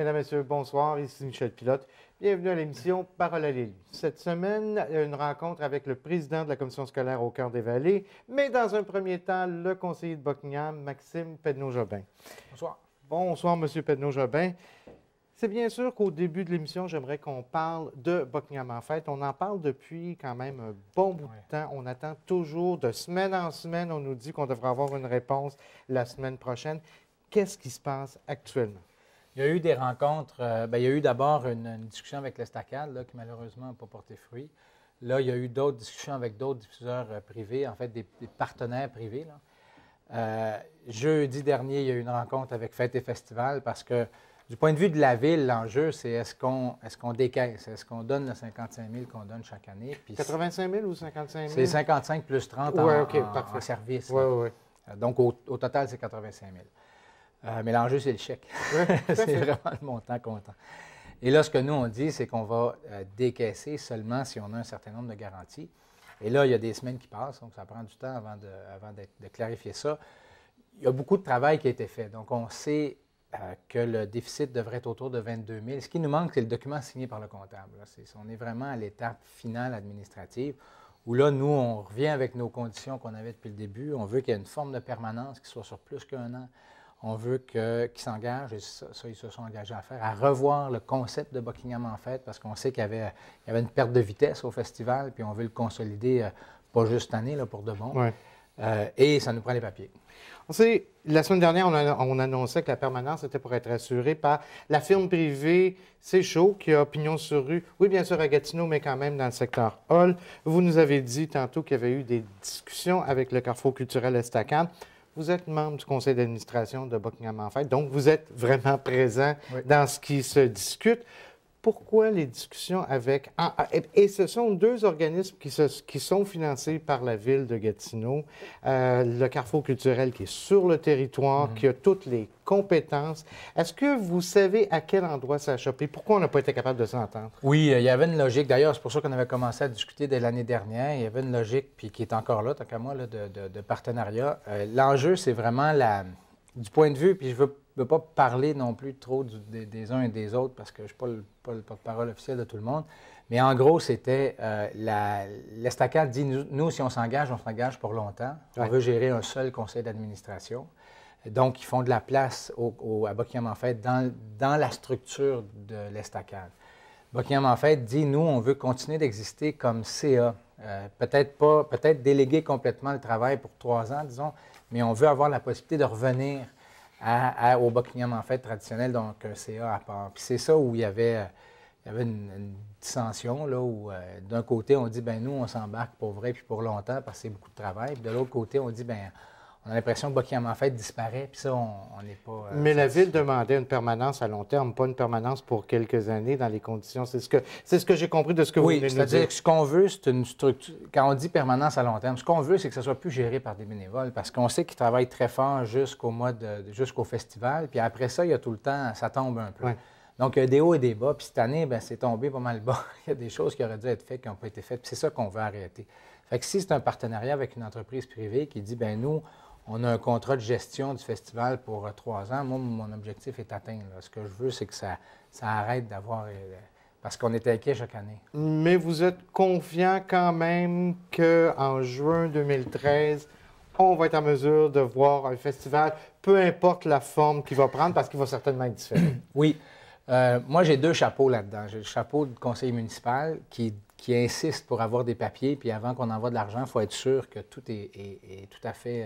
Mesdames, Messieurs, bonsoir. Ici Michel Pilote. Bienvenue à l'émission Parole à l'élu. Cette semaine, une rencontre avec le président de la commission scolaire au Cœur des Vallées, mais dans un premier temps, le conseiller de Buckingham, Maxime Pedneau-Jobin. Bonsoir. Bonsoir, M. Pedneau-Jobin. C'est bien sûr qu'au début de l'émission, j'aimerais qu'on parle de Buckingham en fête. On en parle depuis quand même un bon bout de temps. On attend toujours de semaine en semaine. On nous dit qu'on devrait avoir une réponse la semaine prochaine. Qu'est-ce qui se passe actuellement? Il y a eu des rencontres. Il y a eu d'abord une discussion avec l'Estacade qui malheureusement n'a pas porté fruit. Là, il y a eu d'autres discussions avec d'autres diffuseurs privés, en fait des partenaires privés. Jeudi dernier, il y a eu une rencontre avec Fête et Festival parce que du point de vue de la Ville, l'enjeu, c'est est-ce qu'on décaisse? Est-ce qu'on donne le 55 000 qu'on donne chaque année? Puis 85 000 ou 55 000? C'est 55 plus 30 en service. Oui. Donc, au total, c'est 85 000. Mais l'enjeu, c'est le chèque. C'est vraiment le montant comptant. Et là, ce que nous, on dit, c'est qu'on va décaisser seulement si on a un certain nombre de garanties. Et là, il y a des semaines qui passent, donc ça prend du temps avant de clarifier ça. Il y a beaucoup de travail qui a été fait. Donc, on sait que le déficit devrait être autour de 22 000. Ce qui nous manque, c'est le document signé par le comptable. On est vraiment à l'étape finale administrative où là, nous, on revient avec nos conditions qu'on avait depuis le début. On veut qu'il y ait une forme de permanence qui soit sur plus qu'un an. On veut qu'ils s'engagent, et ça, ils se sont engagés à faire, à revoir le concept de Buckingham en fête parce qu'on sait qu'il y avait une perte de vitesse au festival, puis on veut le consolider, pas juste cette année, là, pour de bon. Ouais. Et ça nous prend les papiers. On sait, la semaine dernière, on annonçait que la permanence était pour être assurée par la firme privée C'est Chaud, qui a pignon sur rue. Oui, bien sûr, à Gatineau, mais quand même dans le secteur Hall. Vous nous avez dit tantôt qu'il y avait eu des discussions avec le Carrefour culturel Estacade. Vous êtes membre du conseil d'administration de Buckingham en fête, donc vous êtes vraiment présent dans ce qui se discute. Pourquoi les discussions avec... Et ce sont deux organismes qui sont financés par la ville de Gatineau. Le Carrefour culturel qui est sur le territoire, qui a toutes les compétences. Est-ce que vous savez à quel endroit ça a chopé? Pourquoi on n'a pas été capable de s'entendre? Oui, il y avait une logique. D'ailleurs, c'est pour ça qu'on avait commencé à discuter dès l'année dernière. Il y avait une logique, puis qui est encore là, tant qu'à moi, là, de partenariat. L'enjeu, c'est vraiment du point de vue, puis je ne veux pas parler non plus trop des uns et des autres parce que je ne suis pas le porte-parole officiel de tout le monde. Mais en gros, c'était l'Estacade dit, nous, si on s'engage pour longtemps. On veut gérer un seul conseil d'administration. Donc, ils font de la place à Buckingham en fête dans la structure de l'Estacade. Buckingham en fête dit, nous, on veut continuer d'exister comme CA. Peut-être déléguer complètement le travail pour 3 ans, disons, mais on veut avoir la possibilité de revenir au Buckingham en fête traditionnel, donc un CA à part. Puis c'est ça où il y avait une dissension, là, où d'un côté, on dit, ben nous, on s'embarque pour vrai puis pour longtemps parce que c'est beaucoup de travail. Puis de l'autre côté, on dit, ben on a l'impression que Buckingham en fête disparaît, puis ça, on n'est pas... Mais la Ville demandait une permanence à long terme, pas une permanence pour quelques années dans les conditions. C'est ce que j'ai compris de ce que vous venez de nous dire. Oui, c'est-à-dire que ce qu'on veut, c'est une structure... Quand on dit permanence à long terme, ce qu'on veut, c'est que ça soit plus géré par des bénévoles, parce qu'on sait qu'ils travaillent très fort jusqu'au festival, puis après ça, il y a tout le temps, ça tombe un peu. Ouais. Donc, il y a des hauts et des bas, puis cette année, bien, c'est tombé pas mal bas. Il y a des choses qui auraient dû être faites qui n'ont pas été faites, puis c'est ça qu'on veut arrêter. Fait que si c'est un partenariat avec une entreprise privée qui dit, bien nous, on a un contrat de gestion du festival pour 3 ans. Moi, mon objectif est atteint. Là. Ce que je veux, c'est que ça arrête d'avoir... parce qu'on est inquiet chaque année. Mais vous êtes confiant quand même qu'en juin 2013, on va être en mesure de voir un festival, peu importe la forme qu'il va prendre, parce qu'il va certainement être différent. Oui. Moi, j'ai 2 chapeaux là-dedans. J'ai le chapeau du conseil municipal qui insiste pour avoir des papiers, puis avant qu'on envoie de l'argent, il faut être sûr que tout est tout à fait...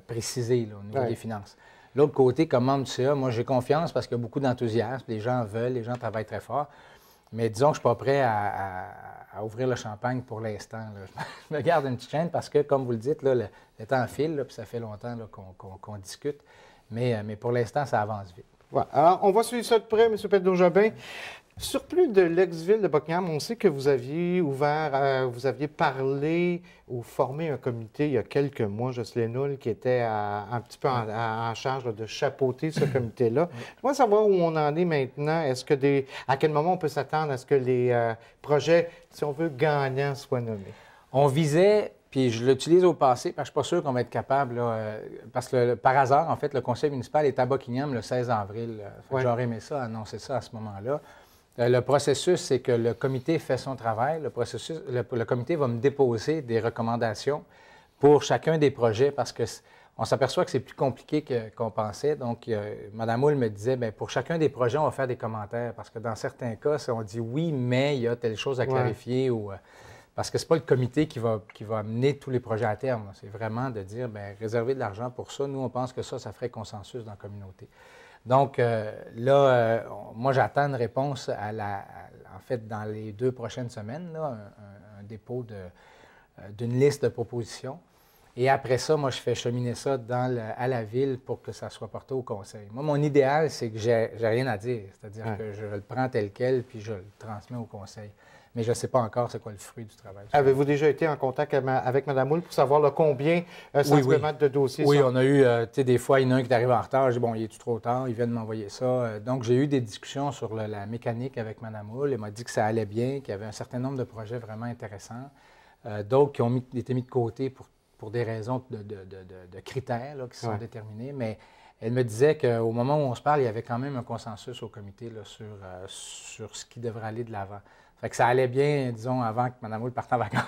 précisé là, au niveau des finances. L'autre côté, comme membre du CA, moi, j'ai confiance parce qu'il y a beaucoup d'enthousiasme. Les gens veulent, les gens travaillent très fort. Mais disons que je ne suis pas prêt à ouvrir le champagne pour l'instant. Je me garde une petite chaîne parce que, comme vous le dites, là, le temps file, là, puis ça fait longtemps qu'on discute. Mais pour l'instant, ça avance vite. Ouais. Alors, on va suivre ça de près, M. Pedneau-Jobin. Surplus de l'ex-ville de Buckingham, on sait que vous aviez vous aviez parlé ou formé un comité il y a quelques mois, Jocelyne Hull, qui était un petit peu en charge là, de chapeauter ce comité-là. Je veux savoir où on en est maintenant. À quel moment on peut s'attendre à ce que les projets, si on veut, gagnants soient nommés? On visait Puis je l'utilise au passé, parce que je ne suis pas sûr qu'on va être capable, là, parce que par hasard, en fait, le conseil municipal est à Buckingham le 16 avril. J'aurais aimé ça, annoncer ça à ce moment-là. Le processus, c'est que le comité fait son travail. Le comité va me déposer des recommandations pour chacun des projets parce qu'on s'aperçoit que c'est plus compliqué qu'on pensait. Donc, Mme Houle me disait, bien, pour chacun des projets, on va faire des commentaires parce que dans certains cas, on dit oui, mais il y a telle chose à clarifier ou... parce que ce n'est pas le comité qui va amener tous les projets à terme. C'est vraiment de dire, bien, réserver de l'argent pour ça. Nous, on pense que ça ferait consensus dans la communauté. Donc, moi, j'attends une réponse en fait, dans les 2 prochaines semaines, là, un dépôt d'une liste de propositions. Et après ça, moi, je fais cheminer ça à la ville pour que ça soit porté au conseil. Moi, mon idéal, c'est que j'ai rien à dire. C'est-à-dire que je le prends tel quel, puis je le transmets au conseil. Mais je ne sais pas encore c'est quoi le fruit du travail. Avez-vous déjà été en contact avec Mme Houle pour savoir combien sensiblement de dossiers Oui, on a eu, tu sais, des fois, il y en a un qui est arrivé en retard. J'ai dit, bon, il est-tu trop tard? Il vient de m'envoyer ça. Donc, j'ai eu des discussions sur la mécanique avec Mme Houle. Elle m'a dit que ça allait bien, qu'il y avait un certain nombre de projets vraiment intéressants. D'autres qui ont été mis de côté pour des raisons de critères là, qui sont déterminés. Mais elle me disait qu'au moment où on se parle, il y avait quand même un consensus au comité là, sur ce qui devrait aller de l'avant. Fait que ça allait bien, disons, avant que Mme Houle parte en vacances.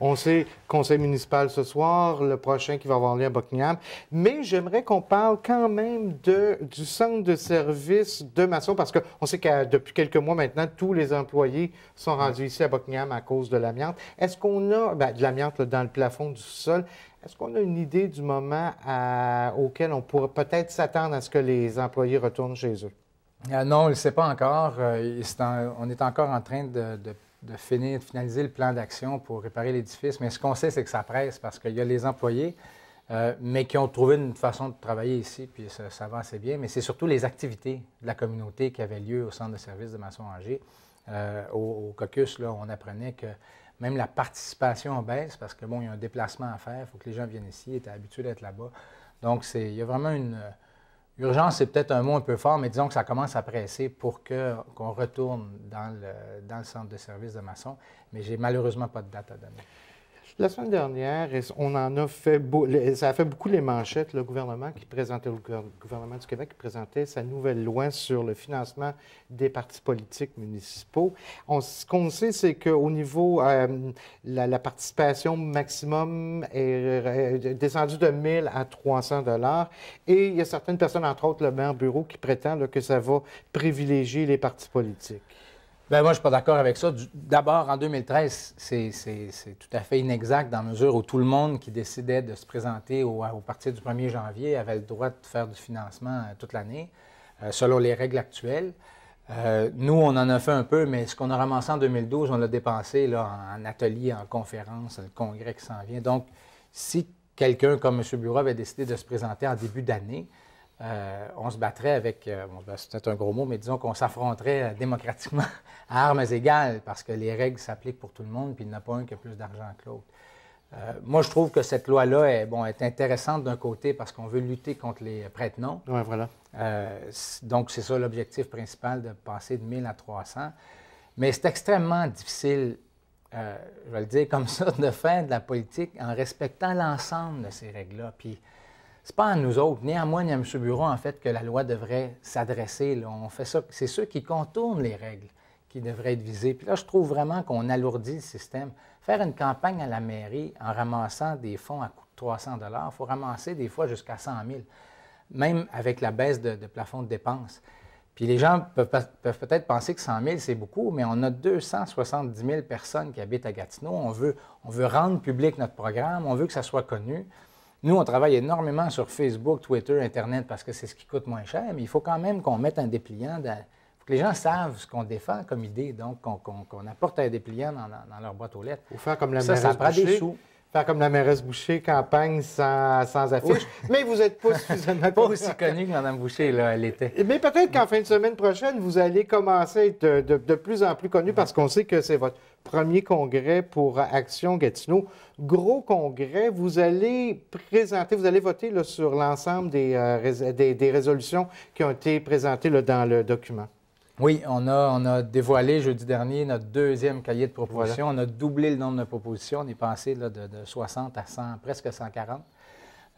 On sait, conseil municipal ce soir, le prochain qui va avoir lieu à Buckingham. Mais j'aimerais qu'on parle quand même du centre de service de Masson, parce qu'on sait que depuis quelques mois maintenant, tous les employés sont rendus ici à Buckingham à cause de l'amiante. Est-ce qu'on a, de l'amiante dans le plafond du sol, est-ce qu'on a une idée du moment auquel on pourrait peut-être s'attendre à ce que les employés retournent chez eux? Non, on ne le sait pas encore. On est encore en train de finaliser le plan d'action pour réparer l'édifice. Mais ce qu'on sait, c'est que ça presse parce qu'il y a les employés, mais qui ont trouvé une façon de travailler ici, puis ça va assez bien. Mais c'est surtout les activités de la communauté qui avaient lieu au centre de service de Masson-Angers. Au caucus, là, on apprenait que même la participation baisse parce que, bon, il y a un déplacement à faire. Il faut que les gens viennent ici, ils étaient habitués d'être là-bas. Donc, il y a vraiment une... Urgence, c'est peut-être un mot un peu fort, mais disons que ça commence à presser pour qu'on retourne dans le centre de service de Masson. Mais j'ai malheureusement pas de date à donner. La semaine dernière, on en a fait, ça a fait beaucoup les manchettes, le gouvernement gouvernement du Québec qui présentait sa nouvelle loi sur le financement des partis politiques municipaux. Ce qu'on sait, c'est qu'au niveau, la participation maximum est descendue de 1 000 à 300 $. Et il y a certaines personnes, entre autres le maire Bureau, qui prétendent que ça va privilégier les partis politiques. Bien, moi, je ne suis pas d'accord avec ça. D'abord, en 2013, c'est tout à fait inexact dans la mesure où tout le monde qui décidait de se présenter au partir du 1er janvier avait le droit de faire du financement toute l'année, selon les règles actuelles. Nous, on en a fait un peu, mais ce qu'on a ramassé en 2012, on l'a dépensé là, en ateliers, en conférences, le congrès qui s'en vient. Donc, si quelqu'un comme M. Bureau avait décidé de se présenter en début d'année, on se battrait avec, c'est un gros mot, mais disons qu'on s'affronterait démocratiquement à armes égales parce que les règles s'appliquent pour tout le monde, puis il n'y en a pas un qui a plus d'argent que l'autre. Moi, je trouve que cette loi-là est intéressante d'un côté parce qu'on veut lutter contre les prête-noms. Oui, voilà. Donc, c'est ça l'objectif principal de passer de 1 000 à 300. Mais c'est extrêmement difficile, je vais le dire comme ça, de faire de la politique en respectant l'ensemble de ces règles-là. Puis, c'est pas à nous autres, ni à moi, ni à M. Bureau, en fait, que la loi devrait s'adresser. Là. On fait ça, c'est ceux qui contournent les règles qui devraient être visés. Puis là, je trouve vraiment qu'on alourdit le système. Faire une campagne à la mairie en ramassant des fonds à coût de 300 $, il faut ramasser des fois jusqu'à 100 000, même avec la baisse de plafond de dépenses. Puis les gens peuvent peut-être penser que 100 000, c'est beaucoup, mais on a 270 000 personnes qui habitent à Gatineau. On veut rendre public notre programme, on veut que ça soit connu. Nous, on travaille énormément sur Facebook, Twitter, Internet, parce que c'est ce qui coûte moins cher, mais il faut quand même qu'on mette un dépliant. Il faut que les gens savent ce qu'on défend comme idée, donc qu'on apporte un dépliant dans leur boîte aux lettres. Il faut faire comme la mairesse Boucher. Ça prend des sous. Faire comme la mairesse Boucher, campagne sans affiche. Oui. Mais vous n'êtes pas suffisamment... pas aussi connue que Mme Boucher, là, elle était. Mais peut-être qu'en fin de semaine prochaine, vous allez commencer à être de plus en plus connu parce qu'on sait que c'est votre premier congrès pour Action Gatineau. Gros congrès, vous allez voter là, sur l'ensemble des résolutions qui ont été présentées là, dans le document. Oui, on a dévoilé jeudi dernier notre deuxième cahier de propositions. Voilà. On a doublé le nombre de propositions. On est passé là, de 60 à 100, presque 140.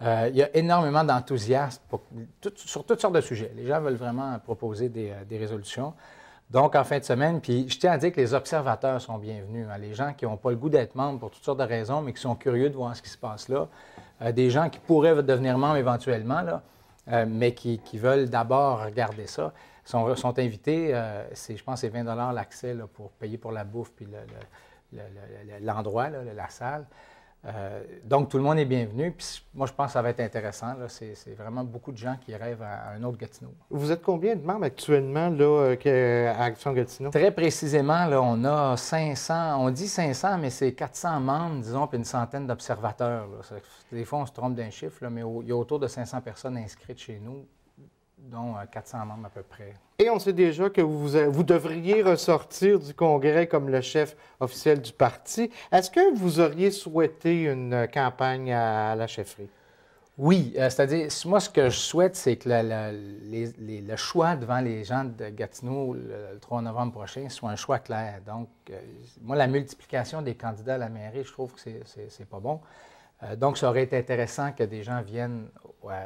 Il y a énormément d'enthousiasme sur toutes sortes de sujets. Les gens veulent vraiment proposer des résolutions. Donc, en fin de semaine, puis je tiens à dire que les observateurs sont bienvenus. Hein, les gens qui n'ont pas le goût d'être membres pour toutes sortes de raisons, mais qui sont curieux de voir ce qui se passe là. Des gens qui pourraient devenir membres éventuellement, là, mais qui veulent d'abord regarder ça, sont invités. Je pense que c'est 20 l'accès là, pour payer pour la bouffe puis l'endroit, la salle. Donc, tout le monde est bienvenu. Puis moi, je pense que ça va être intéressant. C'est vraiment beaucoup de gens qui rêvent à un autre Gatineau. Vous êtes combien de membres actuellement là, à Action Gatineau? Très précisément, là, on a 500, on dit 500, mais c'est 400 membres, disons, puis une centaine d'observateurs. Des fois, on se trompe d'un chiffre, là, mais il y a autour de 500 personnes inscrites chez nous, dont 400 membres à peu près. Et on sait déjà que vous devriez ressortir du Congrès comme le chef officiel du parti. Est-ce que vous auriez souhaité une campagne à la chefferie? Oui, c'est-à-dire, moi, ce que je souhaite, c'est que le choix devant les gens de Gatineau le 3 novembre prochain soit un choix clair. Donc, moi, la multiplication des candidats à la mairie, je trouve que c'est pas bon. Donc, ça aurait été intéressant que des gens viennent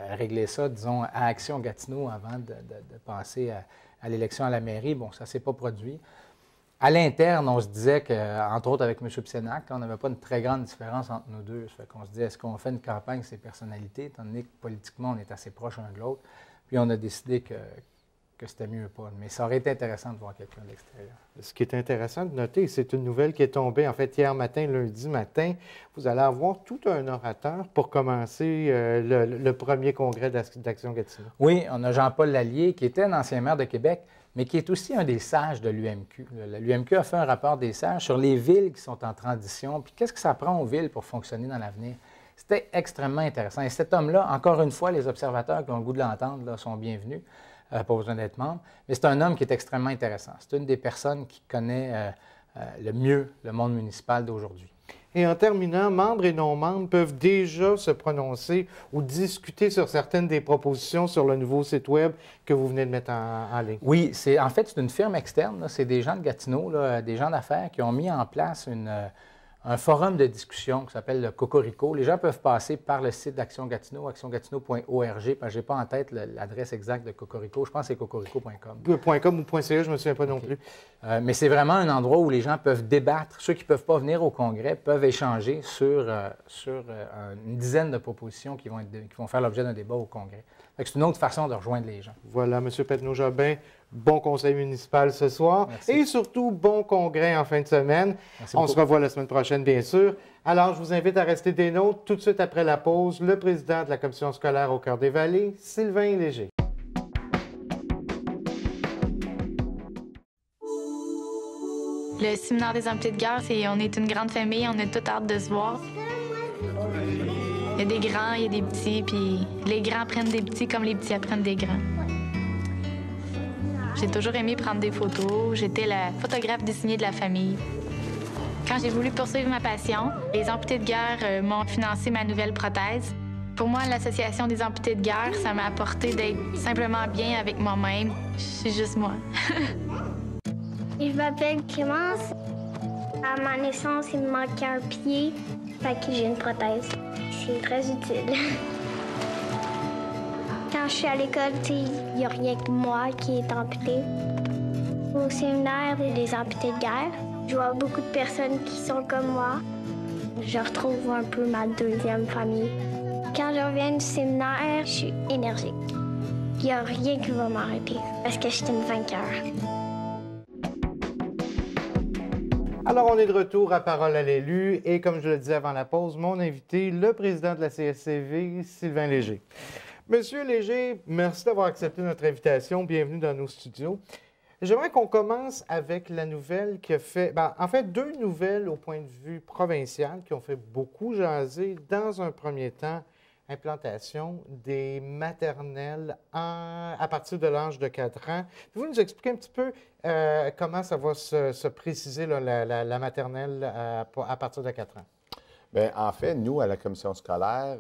régler ça, disons, à Action Gatineau avant de passer à l'élection à la mairie. Bon, ça ne s'est pas produit. À l'interne, on se disait qu'entre autres avec M. Psenac, on n'avait pas une très grande différence entre nous deux. Ça fait qu'on se disait, est-ce qu'on fait une campagne sur ces personnalités, étant donné que politiquement, on est assez proches l'un de l'autre. Puis on a décidé que c'était mieux pas. Mais ça aurait été intéressant de voir quelqu'un de l'extérieur. Ce qui est intéressant de noter, c'est une nouvelle qui est tombée, en fait, hier matin, lundi matin. Vous allez avoir tout un orateur pour commencer le premier congrès d'Action Gatineau. Oui, on a Jean-Paul Lallier, qui était un ancien maire de Québec, mais qui est aussi un des sages de l'UMQ. L'UMQ a fait un rapport des sages sur les villes qui sont en transition, puis qu'est-ce que ça prend aux villes pour fonctionner dans l'avenir. C'était extrêmement intéressant. Et cet homme-là, encore une fois, les observateurs qui ont le goût de l'entendre là, sont bienvenus. Pas besoin d'être membre. Mais c'est un homme qui est extrêmement intéressant. C'est une des personnes qui connaît le mieux le monde municipal d'aujourd'hui. Et en terminant, membres et non-membres peuvent déjà se prononcer ou discuter sur certaines des propositions sur le nouveau site Web que vous venez de mettre en ligne. Oui, en fait, c'est une firme externe. C'est des gens de Gatineau, là, des gens d'affaires qui ont mis en place un forum de discussion qui s'appelle le Cocorico. Les gens peuvent passer par le site d'Action Gatineau, actiongatineau.org, parce que je n'ai pas en tête l'adresse exacte de Cocorico. Je pense que c'est cocorico.com. .com ou .ca, je ne me souviens pas non plus. Mais c'est vraiment un endroit où les gens peuvent débattre. Ceux qui ne peuvent pas venir au Congrès peuvent échanger sur une dizaine de propositions qui vont faire l'objet d'un débat au Congrès. C'est une autre façon de rejoindre les gens. Voilà, M. Petneau-Jobin, bon conseil municipal ce soir. Merci. Et surtout, bon congrès en fin de semaine. Merci On beaucoup. se revoit la semaine prochaine, bien sûr. Alors, je vous invite à rester des nôtres. Tout de suite après la pause, le président de la commission scolaire au Cœur des Vallées, Sylvain Léger. Le séminaire des amputés de guerre, on est une grande famille, on a toute hâte de se voir. Il y a des grands, il y a des petits, puis les grands apprennent des petits comme les petits apprennent des grands. J'ai toujours aimé prendre des photos. J'étais la photographe désignée de la famille. Quand j'ai voulu poursuivre ma passion, les amputés de guerre m'ont financé ma nouvelle prothèse. Pour moi, l'association des amputés de guerre, ça m'a apporté d'être simplement bien avec moi-même. Je suis juste moi. Je m'appelle Clémence. À ma naissance, il me manquait un pied, fait que j'ai une prothèse. C'est très utile. Quand je suis à l'école, il n'y a rien que moi qui est amputé. Au séminaire des amputés de guerre, je vois beaucoup de personnes qui sont comme moi. Je retrouve un peu ma deuxième famille. Quand je reviens du séminaire, je suis énergique. Il n'y a rien qui va m'arrêter parce que je suis une vainqueur. Alors, on est de retour à Parole à l'élu et comme je le disais avant la pause, mon invité, le président de la CSCV, Sylvain Léger. Monsieur Léger, merci d'avoir accepté notre invitation. Bienvenue dans nos studios. J'aimerais qu'on commence avec la nouvelle qui a fait... en fait, deux nouvelles au point de vue provincial qui ont fait beaucoup jaser. Dans un premier temps, implantation des maternelles à partir de l'âge de 4 ans. Pouvez-vous nous expliquer un petit peu comment ça va se préciser, là, la maternelle à partir de 4 ans? Bien, en fait, nous, à la commission scolaire,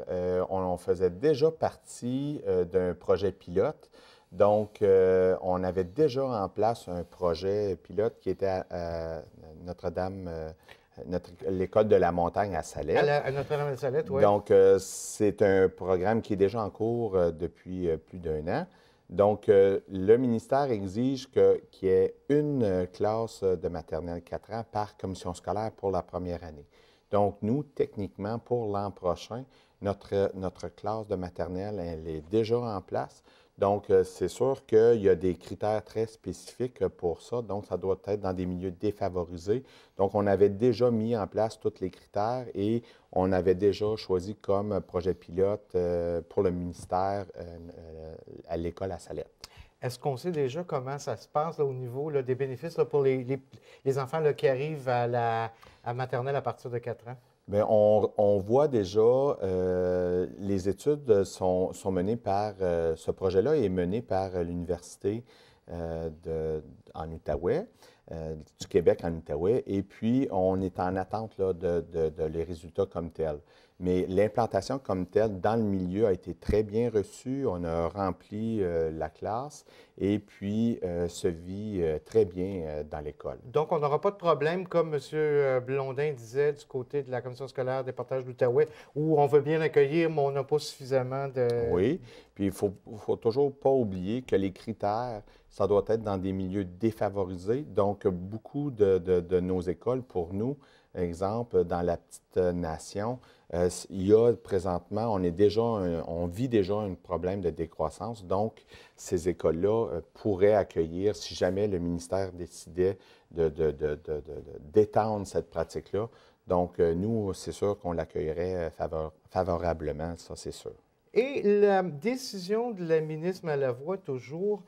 on faisait déjà partie d'un projet pilote Donc, on avait déjà en place un projet pilote qui était à Notre-Dame, l'école de la montagne à Salette. À Notre-Dame-de-Salette, oui. Donc, c'est un programme qui est déjà en cours depuis plus d'un an. Donc, le ministère exige qu'il y ait une classe de maternelle 4 ans par commission scolaire pour la première année. Donc, nous, techniquement, pour l'an prochain, notre classe de maternelle, elle est déjà en place. Donc, c'est sûr qu'il y a des critères très spécifiques pour ça. Donc, ça doit être dans des milieux défavorisés. Donc, on avait déjà mis en place tous les critères et on avait déjà choisi comme projet pilote pour le ministère à l'école à Salette. Est-ce qu'on sait déjà comment ça se passe là, au niveau là, des bénéfices là, pour les enfants là, qui arrivent à maternelle à partir de 4 ans? Bien, on voit déjà, les études sont menées par, ce projet-là est mené par l'Université en Outaouais, du Québec en Outaouais, et puis on est en attente là, de les résultats comme tels. Mais l'implantation comme telle dans le milieu a été très bien reçue. On a rempli la classe et puis se vit très bien dans l'école. Donc, on n'aura pas de problème, comme M. Blondin disait, du côté de la commission scolaire des portages de l'Outaouais, où on veut bien l'accueillir, mais on n'a pas suffisamment de... Oui, puis il faut toujours pas oublier que les critères, ça doit être dans des milieux défavorisés. Donc, beaucoup de nos écoles, pour nous, exemple, dans la petite nation, il y a présentement, on vit déjà un problème de décroissance. Donc, ces écoles-là pourraient accueillir, si jamais le ministère décidait d'étendre cette pratique-là. Donc, nous, c'est sûr qu'on l'accueillerait favorablement, ça, c'est sûr. Et la décision de la ministre Malavoie, toujours,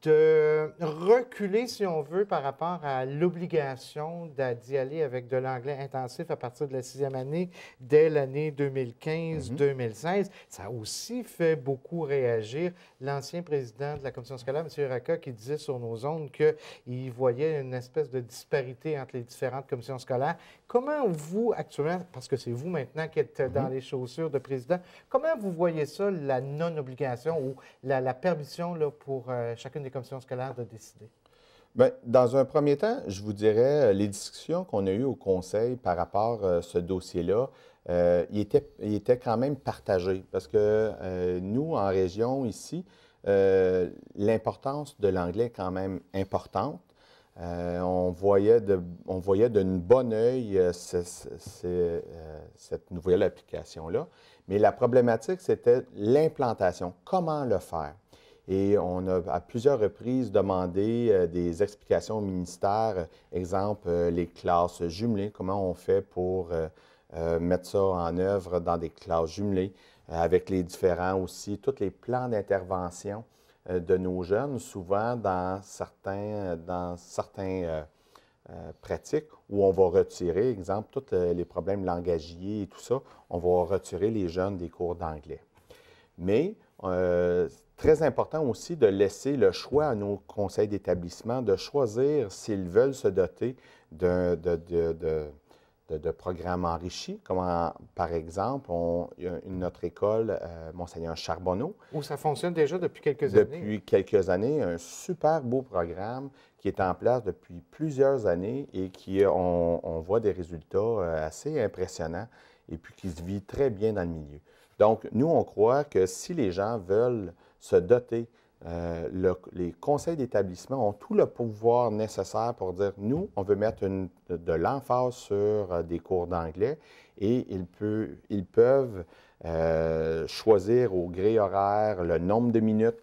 de reculer, si on veut, par rapport à l'obligation d'y aller avec de l'anglais intensif à partir de la 6e année, dès l'année 2015-2016. Ça a aussi fait beaucoup réagir l'ancien président de la commission scolaire, M. Racah, qui disait sur nos ondes qu'il voyait une espèce de disparité entre les différentes commissions scolaires. Comment vous, actuellement, parce que c'est vous maintenant qui êtes dans les chaussures de président, comment vous voyez ça, la non-obligation ou la permission là, pour chacune des commissions scolaires de décider? Bien, dans un premier temps, je vous dirais, les discussions qu'on a eues au Conseil par rapport à ce dossier-là, il était quand même partagé parce que nous, en région ici, l'importance de l'anglais est quand même importante. On voyait d'un bon œil cette nouvelle application-là. Mais la problématique, c'était l'implantation. Comment le faire? Et on a à plusieurs reprises demandé des explications au ministère, exemple les classes jumelées, comment on fait pour mettre ça en œuvre dans des classes jumelées, avec les différents aussi, tous les plans d'intervention de nos jeunes, souvent dans certains pratiques où on va retirer, exemple, tous les problèmes langagiers et tout ça, on va retirer les jeunes des cours d'anglais. Mais très important aussi de laisser le choix à nos conseils d'établissement de choisir s'ils veulent se doter de programmes enrichis, comme par exemple, notre école Monseigneur Charbonneau. Où ça fonctionne déjà depuis quelques années. Depuis quelques années, un super beau programme qui est en place depuis plusieurs années et on voit des résultats assez impressionnants et puis qui se vit très bien dans le milieu. Donc, nous, on croit que si les gens veulent se doter, les conseils d'établissement ont tout le pouvoir nécessaire pour dire, nous, on veut mettre de l'emphase sur des cours d'anglais et ils peuvent choisir au gré horaire le nombre de minutes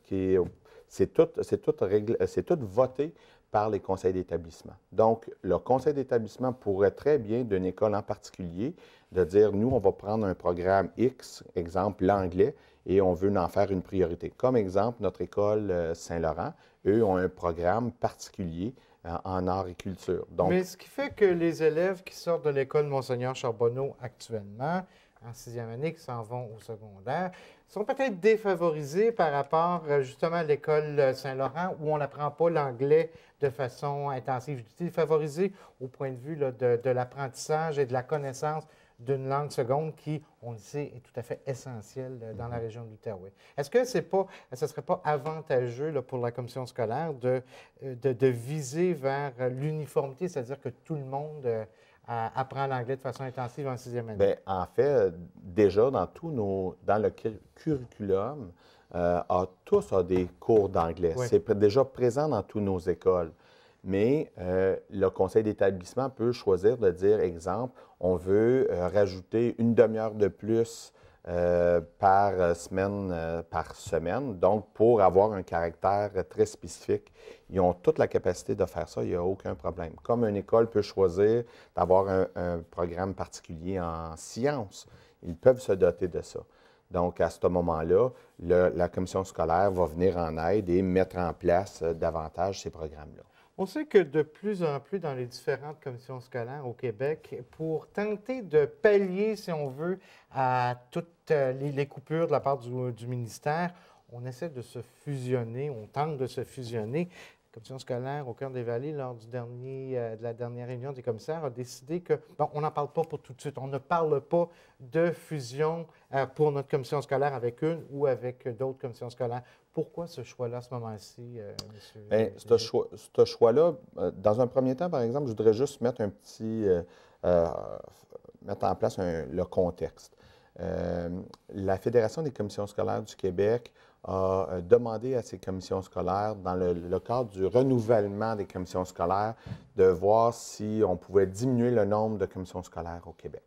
c'est tout voté par les conseils d'établissement. Donc, le conseil d'établissement pourrait très bien, d'une école en particulier, de dire, nous, on va prendre un programme X, exemple l'anglais, et on veut en faire une priorité. Comme exemple, notre école Saint-Laurent, eux ont un programme particulier en art et culture. Donc, mais ce qui fait que les élèves qui sortent de l'école Monseigneur Charbonneau actuellement, en 6e année, qui s'en vont au secondaire, sont peut-être défavorisés par rapport justement à l'école Saint-Laurent où on n'apprend pas l'anglais de façon intensive. Défavorisés au point de vue là, de l'apprentissage et de la connaissance d'une langue seconde qui, on le sait, est tout à fait essentielle dans la région de l'Outaouais. Est-ce que ce ne serait pas avantageux là, pour la commission scolaire de viser vers l'uniformité, c'est-à-dire que tout le monde apprend l'anglais de façon intensive en 6e année? Bien, en fait, déjà, dans le curriculum, tous a des cours d'anglais. Oui. C'est déjà présent dans toutes nos écoles. Mais le conseil d'établissement peut choisir de dire, exemple, on veut rajouter une demi-heure de plus par semaine, donc pour avoir un caractère très spécifique. Ils ont toute la capacité de faire ça, il n'y a aucun problème. Comme une école peut choisir d'avoir un programme particulier en sciences, ils peuvent se doter de ça. Donc, à ce moment-là, la commission scolaire va venir en aide et mettre en place davantage ces programmes-là. On sait que de plus en plus dans les différentes commissions scolaires au Québec, pour tenter de pallier, si on veut, à toutes les coupures de la part du ministère, on essaie de se fusionner, on tente de se fusionner. La commission scolaire au Cœur des Vallées, lors de la dernière réunion des commissaires, a décidé que, bon, on n'en parle pas pour tout de suite. On ne parle pas de fusion pour notre commission scolaire avec une ou avec d'autres commissions scolaires. Pourquoi ce choix-là à ce moment-ci, M. Bien, ce choix-là, dans un premier temps, par exemple, je voudrais juste mettre mettre en place le contexte. La Fédération des commissions scolaires du Québec a demandé à ces commissions scolaires, dans le cadre du renouvellement des commissions scolaires, de voir si on pouvait diminuer le nombre de commissions scolaires au Québec.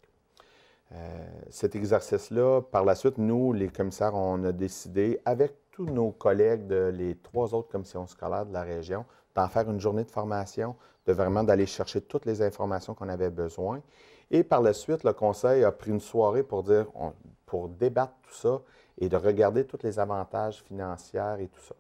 Cet exercice-là, par la suite, nous, les commissaires, on a décidé, avec tous nos collègues les 3 autres commissions scolaires de la région, d'en faire une journée de formation, de vraiment d'aller chercher toutes les informations qu'on avait besoin. Et par la suite, le conseil a pris une soirée pour débattre tout ça et de regarder tous les avantages financiers et tout ça.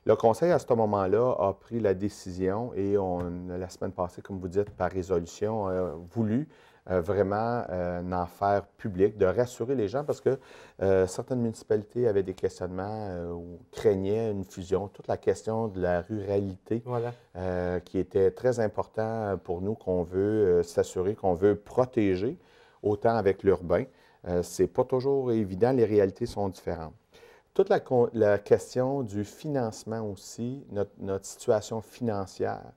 Le conseil, à ce moment-là, a pris la décision et la semaine passée, comme vous dites, par résolution, a voulu vraiment en faire public, de rassurer les gens parce que certaines municipalités avaient des questionnements ou craignaient une fusion. Toute la question de la ruralité Voilà. qui était très important pour nous, qu'on veut s'assurer, qu'on veut protéger, autant avec l'urbain. Ce n'est pas toujours évident, les réalités sont différentes. Toute la question du financement aussi, notre situation financière.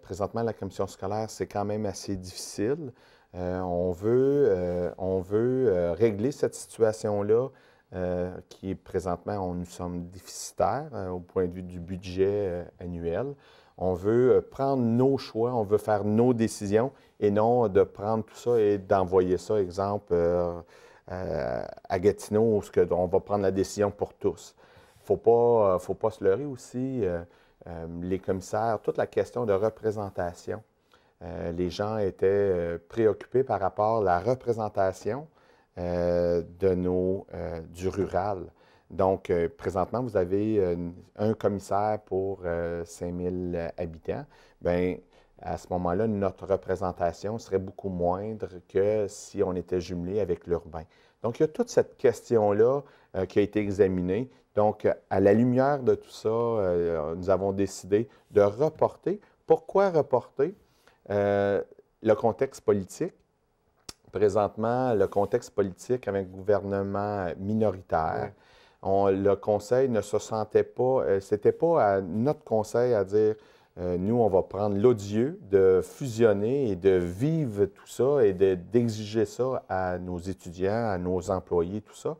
Présentement, la commission scolaire, c'est quand même assez difficile. On veut régler cette situation-là qui est présentement, nous sommes déficitaires au point de vue du budget annuel. On veut prendre nos choix, on veut faire nos décisions et non de prendre tout ça et d'envoyer ça, exemple, à Gatineau, où on va prendre la décision pour tous. Il ne faut pas se leurrer aussi. Les commissaires, toute la question de représentation. Les gens étaient préoccupés par rapport à la représentation du rural. Donc, présentement, vous avez un commissaire pour 5000 habitants. Bien, à ce moment-là, notre représentation serait beaucoup moindre que si on était jumelé avec l'urbain. Donc, il y a toute cette question-là qui a été examinée. Donc, à la lumière de tout ça, nous avons décidé de reporter. Pourquoi reporter? Le contexte politique. Présentement, le contexte politique avec un gouvernement minoritaire. Le conseil ne se sentait pas, c'était pas à notre conseil à dire nous, on va prendre l'odieux de fusionner et de vivre tout ça et d'exiger ça à nos étudiants, à nos employés, tout ça.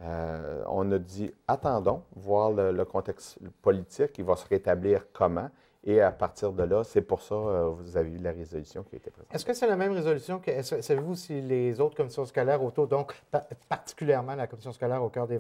On a dit, attendons, voir le contexte politique, il va se rétablir comment. Et à partir de là, c'est pour ça que vous avez eu la résolution qui a été présentée. Est-ce que c'est la même résolution que, savez-vous si les autres commissions scolaires autour, donc particulièrement la commission scolaire au cœur des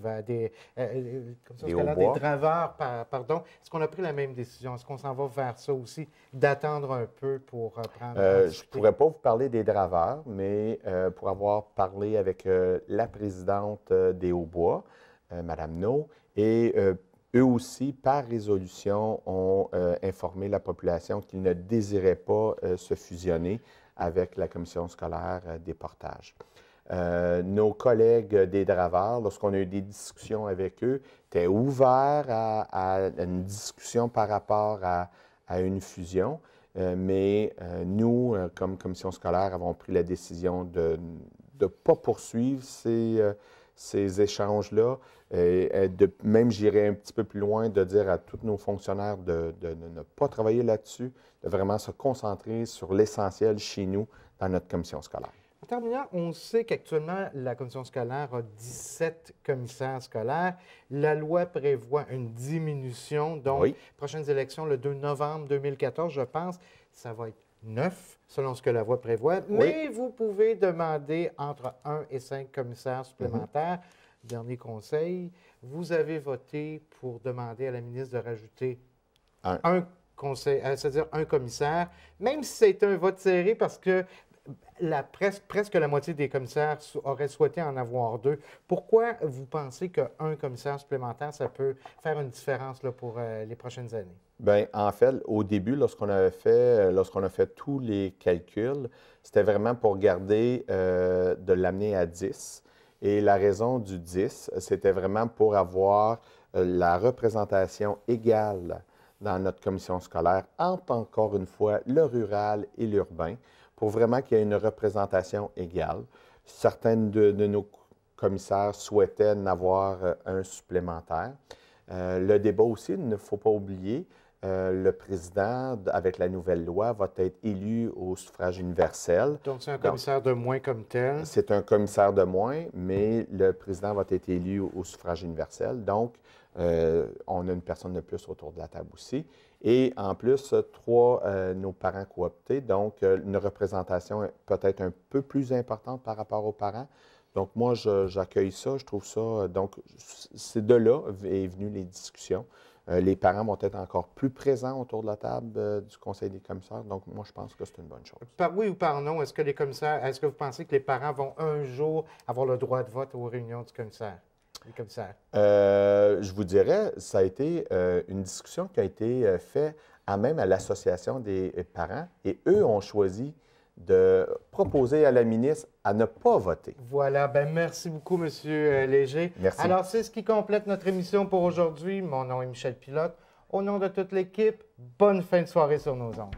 draveurs, pardon, est-ce qu'on a pris la même décision? Est-ce qu'on s'en va vers ça aussi, d'attendre un peu pour prendre... je ne pourrais pas vous parler des draveurs, mais pour avoir parlé avec la présidente des Hauts-Bois, Mme No, et eux aussi, par résolution, ont informé la population qu'ils ne désiraient pas se fusionner avec la commission scolaire des portages. Nos collègues des draveurs, lorsqu'on a eu des discussions avec eux, étaient ouverts à une discussion par rapport à une fusion. Nous, comme commission scolaire, avons pris la décision de ne pas poursuivre ces échanges-là. Même, j'irais un petit peu plus loin, de dire à tous nos fonctionnaires de ne pas travailler là-dessus, de vraiment se concentrer sur l'essentiel chez nous dans notre commission scolaire. En terminant, on sait qu'actuellement, la commission scolaire a 17 commissaires scolaires. La loi prévoit une diminution. Donc, Oui. Prochaines élections, le 2 novembre 2014, je pense, ça va être 9, selon ce que la loi prévoit. Mais vous pouvez demander entre 1 et 5 commissaires supplémentaires. Dernier conseil, vous avez voté pour demander à la ministre de rajouter un conseil, c'est-à-dire un commissaire, même si c'est un vote serré parce que presque la moitié des commissaires auraient souhaité en avoir 2. Pourquoi vous pensez qu'un commissaire supplémentaire, ça peut faire une différence là, pour les prochaines années? Bien, en fait, au début, lorsqu'on a fait tous les calculs, c'était vraiment pour garder, de l'amener à 10. Et la raison du 10, c'était vraiment pour avoir la représentation égale dans notre commission scolaire entre, encore une fois, le rural et l'urbain, pour vraiment qu'il y ait une représentation égale. Certains de nos commissaires souhaitaient en avoir un supplémentaire. Le débat aussi, il ne faut pas oublier, le président, avec la nouvelle loi, va être élu au suffrage universel. Donc, c'est un commissaire de moins comme tel. C'est un commissaire de moins, mais le président va être élu au suffrage universel. Donc, on a une personne de plus autour de la table aussi. Et en plus, 3 nos parents cooptés, donc une représentation peut-être un peu plus importante par rapport aux parents. Donc, moi, j'accueille ça, je trouve ça. Donc, c'est de là est venue les discussions. Les parents vont être encore plus présents autour de la table du Conseil des commissaires. Donc, moi, je pense que c'est une bonne chose. Par oui ou par non, est-ce que vous pensez que les parents vont un jour avoir le droit de vote aux réunions du commissaire? Je vous dirais, ça a été une discussion qui a été faite même à l'Association des parents et eux ont choisi de proposer à la ministre à ne pas voter. Voilà, bien merci beaucoup, M. Léger. Merci. Alors, c'est ce qui complète notre émission pour aujourd'hui. Mon nom est Michel Pilote. Au nom de toute l'équipe, bonne fin de soirée sur nos ondes.